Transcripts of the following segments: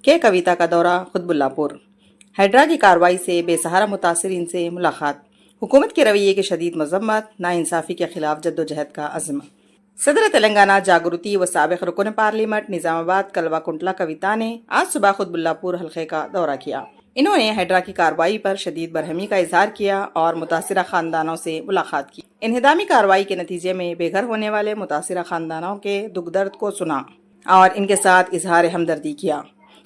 के कविता का दौरा कुतुबुल्लापुर। हैड्रा की कार्रवाई से बेसहारा मुतासिरीन से मुलाकात। हुकूमत के रवैये की शदीद मजम्मत, नाइंसाफी के खिलाफ जद्दोजहद का अज़्म। सदर तेलंगाना जागृति व साबिक़ रुकन पार्लियामेंट निजामाबाद कलवाकुंटला कविता ने आज सुबह कुतुबुल्लापुर हल्के का दौरा किया। इन्होंने हैड्रा की कार्रवाई पर शदीद बरहमी का इजहार किया और मुतासिरा खानदानों से मुलाकात की। इन्हिदामी कार्रवाई के नतीजे में बेघर होने वाले मुतासिरा खानदानों के दुख दर्द को सुना और इनके साथ इजहार हमदर्दी किया।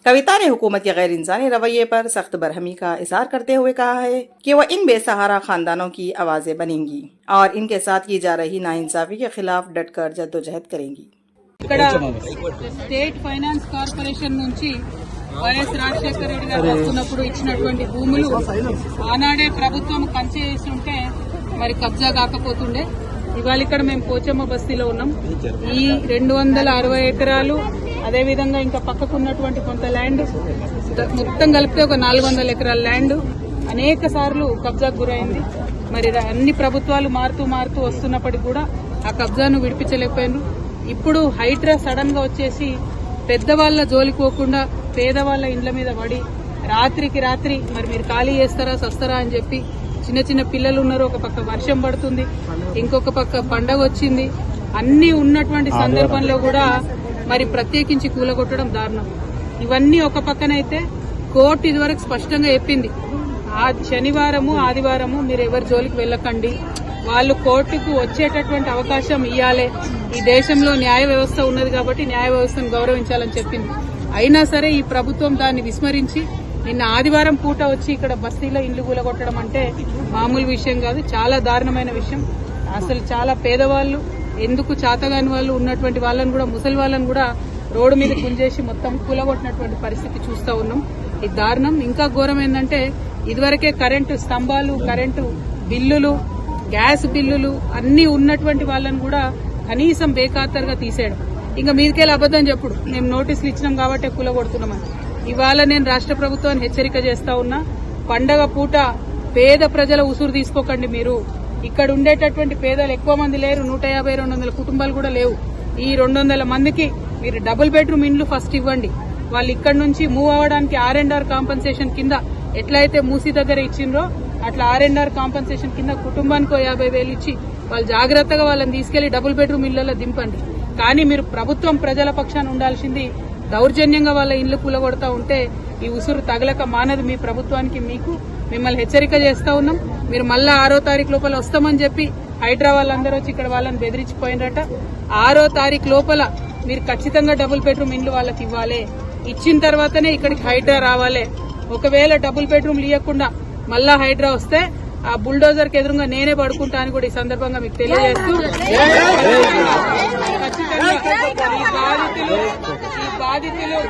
कविता ने हुकूमत के गैर इंसानी रवैये पर सख्त बरहमी का इजहार करते हुए कहा है कि वह इन बेसहारा खानदानों की आवाजें बनेंगी और इनके साथ की जा रही नाइंसाफी के खिलाफ डटकर जद्दोजहद करेंगी। స్టేట్ ఫైనాన్స్ కార్పొరేషన్ నుంచి వైఎస్ రాజశేఖర రెడ్డి గారు వస్తున్నప్పుడు ఇచ్చినటువంటి భూములు ఆనాడే ప్రభుత్వం కంచె చేసి ఉంటే మరి కబ్జా కాకపోతుండే. ఇవాళ ఇక్కడ మేము పోచమ్మ బస్తీలో ఉన్నాం. ఈ 260 ఎకరాలు అదేవిధంగా ఇంకా పక్కకు ఉన్నటువంటి కొంత ల్యాండ్ మొత్తం కలిపితే ఒక 400 ఎకరాల ల్యాండ్ అనేక సార్లు కబ్జాకు గురైంది. మరి అన్ని ప్రభుత్వాలు మారుతూ వస్తున్నప్పటికీ కూడా ఆ కబ్జాను విడిపించలేకపోయినారు. ఇప్పుడు హైడ్రా సడన్ గా వచ్చేసి పెద్దవాళ్ల జోలికోకుండా పేదవాళ్ల ఇండ్ల మీద పడి రాత్రికి రాత్రి మరి మీరు ఖాళీ చేస్తారా సస్తారా అని చెప్పి చిన్న చిన్న పిల్లలు ఉన్నారు. ఒక పక్క వర్షం పడుతుంది, ఇంకొక పక్క పండగ వచ్చింది. అన్ని ఉన్నటువంటి సందర్భంలో కూడా మరి ప్రత్యేకించి కూలగొట్టడం దారుణం. ఇవన్నీ ఒక పక్కనైతే కోర్టు ఇదివరకు స్పష్టంగా చెప్పింది, ఆ శనివారము ఆదివారము మీరు ఎవరి జోలికి వెళ్ళకండి, వాళ్ళు కోర్టుకు వచ్చేటటువంటి అవకాశం ఇవ్వాలి. ఈ దేశంలో న్యాయ వ్యవస్థ ఉన్నది కాబట్టి న్యాయ వ్యవస్థను గౌరవించాలని చెప్పింది. అయినా సరే ఈ ప్రభుత్వం దాన్ని విస్మరించి నిన్న ఆదివారం పూట వచ్చి ఇక్కడ బస్తీలో ఇండ్లు కూలగొట్టడం అంటే మామూలు విషయం కాదు, చాలా దారుణమైన విషయం. అసలు చాలా పేదవాళ్లు, ఎందుకు చాతగాని వాళ్ళు ఉన్నటువంటి వాళ్ళని కూడా, ముసలి వాళ్ళని కూడా రోడ్డు మీద గుంజేసి మొత్తం కూలగొట్టినటువంటి పరిస్థితి చూస్తా ఉన్నాం. ఇది దారుణం. ఇంకా ఘోరం ఏంటంటే ఇదివరకే కరెంటు స్తంభాలు, కరెంటు బిల్లులు, గ్యాస్ బిల్లులు అన్ని ఉన్నటువంటి వాళ్ళని కూడా కనీసం బేఖాతరుగా తీసేయడం. ఇంకా మీదికెళ్ళి అబద్దం చెప్పుడు మేము నోటీసులు ఇచ్చినాం కాబట్టి కూలగొడుతున్నామని. ఇవాళ నేను రాష్ట్ర ప్రభుత్వాన్ని హెచ్చరిక చేస్తా ఉన్నా, పండగ పూట పేద ప్రజల ఉసురు తీసుకోకండి. మీరు ఇక్కడ ఉండేటటువంటి పేదలు ఎక్కువ మంది లేరు, 150-200 కుటుంబాలు కూడా లేవు. ఈ 200 మందికి మీరు డబుల్ బెడ్రూమ్ ఇండ్లు ఫస్ట్ ఇవ్వండి. వాళ్ళు ఇక్కడ నుంచి మూవ్ అవ్వడానికి R&R కాంపన్సేషన్ కింద ఎట్లయితే మూసీ దగ్గర ఇచ్చిండ్రో అట్లా R&R కాంపన్సేషన్ కింద కుటుంబానికి 50,000 ఇచ్చి వాళ్ళు జాగ్రత్తగా వాళ్ళని తీసుకెళ్లి డబుల్ బెడ్రూమ్ ఇళ్లలో దింపండి. కానీ మీరు ప్రభుత్వం ప్రజల పక్షాన ఉండాల్సింది దౌర్జన్యంగా వాళ్ళ ఇళ్లు కూలగొడతా ఉంటే ఈ ఉసురు తగలక మానదు మీ ప్రభుత్వానికి. మిమ్మల్ని హెచ్చరిక చేస్తా ఉన్నాం. మీరు మళ్ళా 6వ తారీఖు లోపల వస్తామని చెప్పి హైడ్రా వాళ్ళందరూ వచ్చి ఇక్కడ వాళ్ళని బెదిరించిపోయినట. 6వ తారీఖు లోపల మీరు ఖచ్చితంగా డబుల్ బెడ్రూమ్ ఇండ్లు వాళ్ళకి ఇవ్వాలి. ఇచ్చిన తర్వాతనే ఇక్కడికి హైడ్రా రావాలి. ఒకవేళ డబుల్ బెడ్రూమ్లు ఇవ్వకుండా మళ్ళా హైడ్రా వస్తే ఆ బుల్డోజర్ కి ఎదురుగా నేనే పడుకుంటా అని కూడా ఈ సందర్భంగా మీకు తెలియజేస్తూ, ఖచ్చితంగా ఈ బాధితులు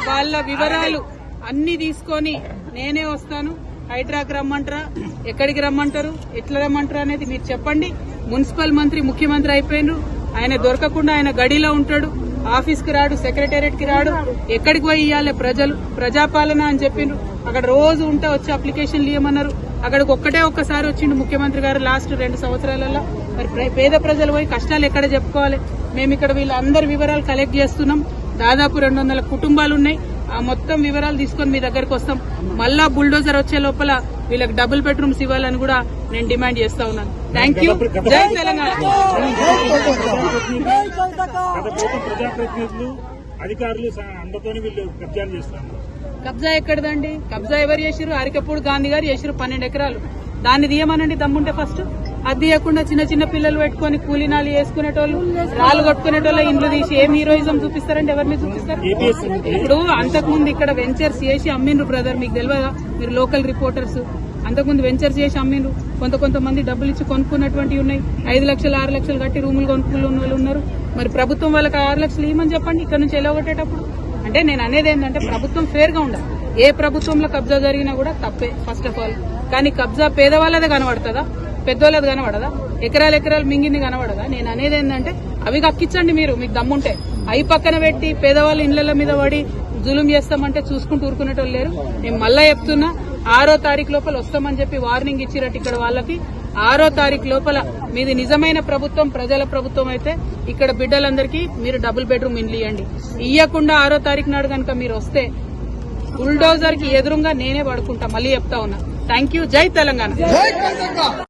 వాళ్ళ వివరాలు అన్ని తీసుకొని నేనే వస్తాను. హైడ్రాకి రమ్మంటారా, ఎక్కడికి రమ్మంటారు, ఎట్లా రమ్మంటారు అనేది మీరు చెప్పండి. మున్సిపల్ మంత్రి ముఖ్యమంత్రి అయిపోయినారు, ఆయన దొరకకుండా ఆయన గడిలో ఉంటాడు, ఆఫీస్ కి రాడు, సెక్రటేరియట్ కి రాడు. ఎక్కడికి పోయి ఇవ్వాలి ప్రజలు, ప్రజాపాలన అని చెప్పిండ్రు. అక్కడ రోజు ఉంటే వచ్చి అప్లికేషన్లు ఇవ్వమన్నారు. అక్కడికి ఒక్కసారి వచ్చిండు ముఖ్యమంత్రి గారు లాస్ట్ 2 సంవత్సరాలలో. మరి పేద ప్రజలు పోయి కష్టాలు ఎక్కడ చెప్పుకోవాలి? మేము ఇక్కడ వీళ్ళందరి వివరాలు కలెక్ట్ చేస్తున్నాం. దాదాపు 200 కుటుంబాలు ఉన్నాయి. ఆ మొత్తం వివరాలు తీసుకొని మీ దగ్గరకు వస్తాం. మళ్ళా బుల్డోజర్ వచ్చే లోపల వీళ్ళకి డబుల్ బెడ్రూమ్స్ ఇవ్వాలని కూడా నేను డిమాండ్ చేస్తా ఉన్నాను. Thank you. జై తెలంగాణ. కబ్జా ఎక్కడదండి? కబ్జా ఎవరు చేసిరు? అరికపూడి గాంధీ గారు చేసిరు 12 ఎకరాలు. దాన్ని తీయమనండి దమ్ముంటే ఫస్ట్. అది తీయకుండా చిన్న చిన్న పిల్లలు పెట్టుకుని కూలీనాలు వేసుకునేటోళ్ళు, రాళ్ళు కొట్టుకునేటోళ్ళు ఇండ్లు తీసి ఏం హీరోయిజం చూపిస్తారంటే ఎవరి మీద చూపిస్తారు? ఇప్పుడు అంతకుముందు ఇక్కడ వెంచర్స్ చేసి అమ్మిండ్రు బ్రదర్, మీకు తెలియదా? మీరు లోకల్ రిపోర్టర్స్. అంతకుముందు వెంచర్స్ చేసి అమ్మిండ్రు. కొంతమంది డబ్బులు ఇచ్చి కొనుక్కున్నటువంటివి ఉన్నాయి. 5 లక్షలు 6 లక్షలు కట్టి రూములు కొనుక్కున్న వాళ్ళు ఉన్నారు. మరి ప్రభుత్వం వాళ్ళకి 6 లక్షలు ఇవ్వమని చెప్పండి ఇక్కడ నుంచి ఎలాగొట్టేటప్పుడు. అంటే నేను అనేది ఏంటంటే ప్రభుత్వం ఫేర్ గా ఉండాలి. ఏ ప్రభుత్వంలో కబ్జా జరిగినా కూడా తప్పే ఫస్ట్ ఆఫ్ ఆల్. కానీ కబ్జా పేదవాళ్ళదే కనబడుతుందా, పెద్దోళ్ళది కనబడదా? ఎకరాలు మింగింది కనబడదా? నేను అనేది ఏంటంటే అవి కక్కించండి మీరు, మీకు దమ్ముంటే. అవి పక్కన పెట్టి పేదవాళ్ళ ఇళ్ల మీద పడి జులుం చేస్తామంటే చూసుకుంటూ ఊరుకునేటోళ్ళు లేరు. నేను మళ్ళా చెప్తున్నా, 6వ తారీఖు లోపల వస్తామని చెప్పి వార్నింగ్ ఇచ్చినట్టు ఇక్కడ వాళ్ళకి. 6వ తారీఖు లోపల మీది నిజమైన ప్రభుత్వం, ప్రజల ప్రభుత్వం అయితే ఇక్కడ బిడ్డలందరికీ మీరు డబుల్ బెడ్రూమ్ ఇండ్లు ఇవ్వండి. ఇవ్వకుండా 6వ తారీఖు నాడు కనుక మీరు వస్తే బుల్డోజర్ కి ఎదురుగా నేనే పడుకుంటా. మళ్ళీ చెప్తా ఉన్నా. Thank you. జై తెలంగాణ.